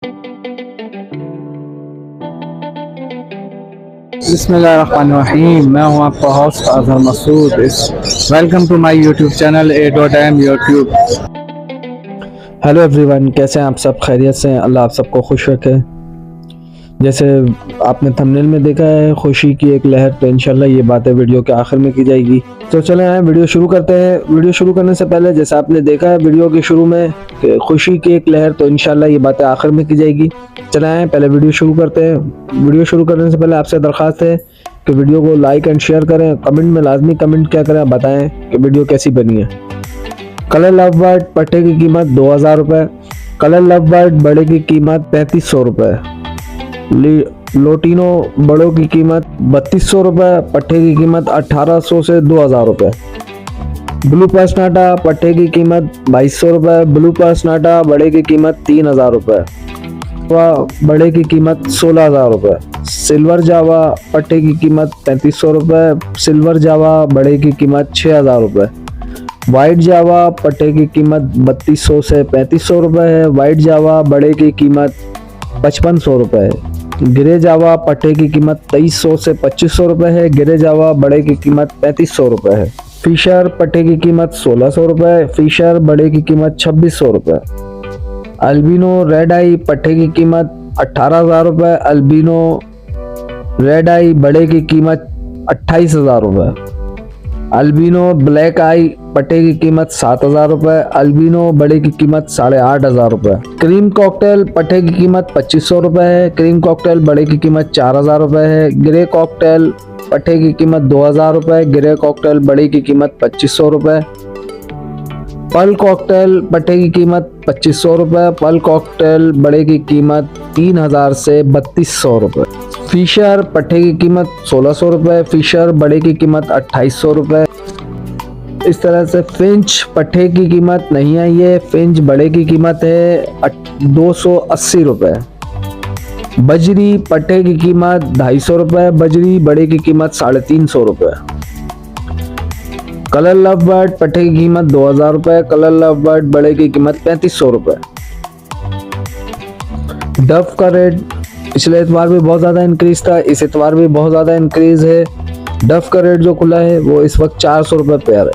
बिस्मिल्लाहिर्रहमानिर्रहीम। मैं हूं आपका host Azhar Masood. Welcome to my YouTube channel A.M YouTube. Hello everyone, कैसे हैं आप सब? खैरियत से हैं? अल्लाह आप सबको खुश रखे। जैसे आपने थंबनेल में देखा है, खुशी की एक लहर, तो इंशाल्लाह ये बातें वीडियो के आखिर में की जाएगी। तो चले आए वीडियो शुरू करते हैं। वीडियो शुरू करने से पहले जैसे आपने देखा है वीडियो के शुरू में कि खुशी की एक लहर, तो इंशाल्लाह ये बातें आखिर में की जाएगी। चले आए पहले वीडियो शुरू करते हैं। वीडियो शुरू करने से पहले आपसे दरख्वास्त है कि वीडियो को लाइक एंड शेयर करें। कमेंट में लाजमी कमेंट क्या करें, बताएं कि वीडियो कैसी बनी है। कलर लव बर्ड पट्टे की कीमत 2000 रुपये। कलर लव बर्ड बड़े की कीमत 3500 रुपये। लोटिनो बड़ों की कीमत 3200 रुपये। पट्टे की कीमत 1800 से 2000 रुपये। ब्लू पर्सनाटा पट्टे की कीमत 2200 रुपये। ब्लू पर्सनाटा बड़े की कीमत 3000 रुपये। बड़े की कीमत 16000 रुपये। सिल्वर जावा पट्टे की कीमत 3500 रुपये। सिल्वर जावा बड़े की कीमत 6000 रुपये। वाइट जावा पट्टे की कीमत 3200 से 3500 रुपये है। वाइट जावा बड़े की कीमत 5500 रुपये है। ग्रे जावा पट्टे की कीमत 2300 से 2500 रुपये है। ग्रे जावा बड़े की कीमत 3500 रुपये है। फिशर पट्टे की कीमत 1600 रुपये। फिशर बड़े की कीमत 2600 रुपये। अल्बिनो रेड आई पट्टे की कीमत 18000 रुपये। अल्बिनो रेड आई बड़े की कीमत 28000 रुपये। अल्बिनो ब्लैक आई पट्टे की कीमत 7000 रुपये। अल्बिनो बड़े की कीमत 8500 रुपये। क्रीम कॉकटेल पट्टे की कीमत 2500 रुपये है। क्रीम कॉकटेल बड़े की कीमत 4000 रुपये है। ग्रे कॉकटेल पट्टे की कीमत 2000 रुपये। ग्रे कॉकटेल बड़े की कीमत 2500 रुपये। पल कॉकटेल पट्टे की कीमत 2500 रुपये। पल कॉकटेल बड़े की कीमत 3000 से 3200 रुपये। फिशर पट्टे की कीमत 1600 रुपये। फिशर बड़े की कीमत 2800 रुपये। इस तरह से फिंच पट्टे की कीमत नहीं आई है। फिंच बड़े की कीमत है 280 रुपये। बजरी पट्टे की कीमत 250 रुपये। बजरी बड़े की कीमत 350 रुपये। कलर लव बर्ड पट्टे की कीमत 2000 रुपये। कलर लव बर्ड बड़े की कीमत 3500 रुपये। डव का रेट पिछले एतवार भी बहुत ज़्यादा इंक्रीज था, इस एतवार भी बहुत ज़्यादा इंक्रीज है। डव का रेट जो खुला है वो इस वक्त 400 रुपये पेयर है।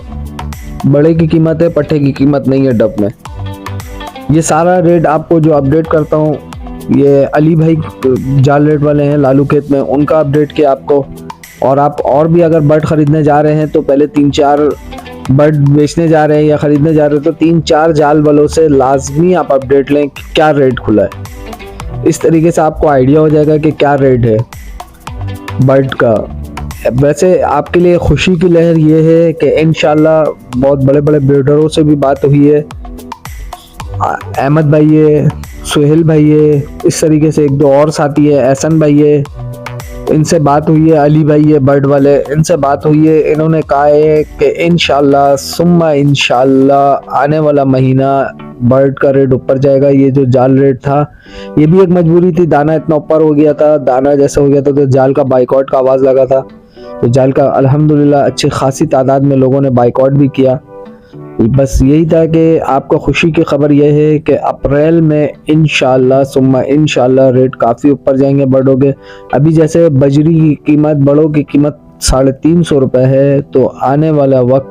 बड़े की कीमत है, पट्टे की कीमत नहीं है डव में। ये सारा रेट आपको जो अपडेट करता हूँ, ये अली भाई जाल रेट वाले हैं लालू खेत में, उनका अपडेट किया आपको। और आप और भी अगर बर्ड खरीदने जा रहे हैं तो पहले 3-4 बर्ड बेचने जा रहे हैं या खरीदने जा रहे हैं तो 3-4 जाल वालों से लाजमी आप अपडेट लें कि क्या रेट खुला है। इस तरीके से आपको आइडिया हो जाएगा कि क्या रेट है बर्ड का। वैसे आपके लिए खुशी की लहर ये है कि इंशाल्लाह बहुत बड़े बड़े ब्रीडरों से भी बात हुई है। अहमद भाई है, सुहेल भाई है, इस तरीके से 1-2 और साथी है, एहसन भाई है, इनसे बात हुई है। अली भाई है बर्ड वाले, इनसे बात हुई है। इन्होंने कहा है कि इंशाल्लाह सुम्मा इंशाल्लाह आने वाला महीना बर्ड का रेट ऊपर जाएगा। ये जो जाल रेट था ये भी एक मजबूरी थी, दाना इतना ऊपर हो गया था, दाना जैसे हो गया था तो जाल का बाइकआउट का आवाज़ लगा था। तो जाल का अल्हम्दुलिल्लाह अच्छी खासी तादाद में लोगों ने बाइकआउट भी किया। बस यही था कि आपको खुशी की खबर यह है कि अप्रैल में इंशाल्लाह सुम्मा इंशाल्लाह रेट काफ़ी ऊपर जाएंगे बर्डों के। अभी जैसे बजरी की कीमत, बड़ों की कीमत 350 रुपये है, तो आने वाला वक्त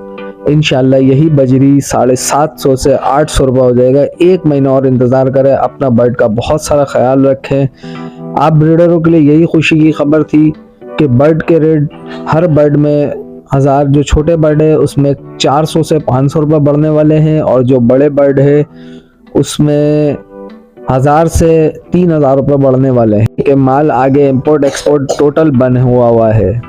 इंशाल्लाह यही बजरी 750 से 800 रुपये हो जाएगा। 1 महीना और इंतज़ार करें। अपना बर्ड का बहुत सारा ख्याल रखें। आप ब्रीडरों के लिए यही खुशी की खबर थी कि बर्ड के रेट हर बर्ड में 1000, जो छोटे बर्ड है उसमें 400 से 500 रुपये बढ़ने वाले हैं, और जो बड़े बर्ड है उसमें 1000 से 3000 रुपये बढ़ने वाले हैं। कि माल आगे इंपोर्ट एक्सपोर्ट टोटल बंद हुआ है।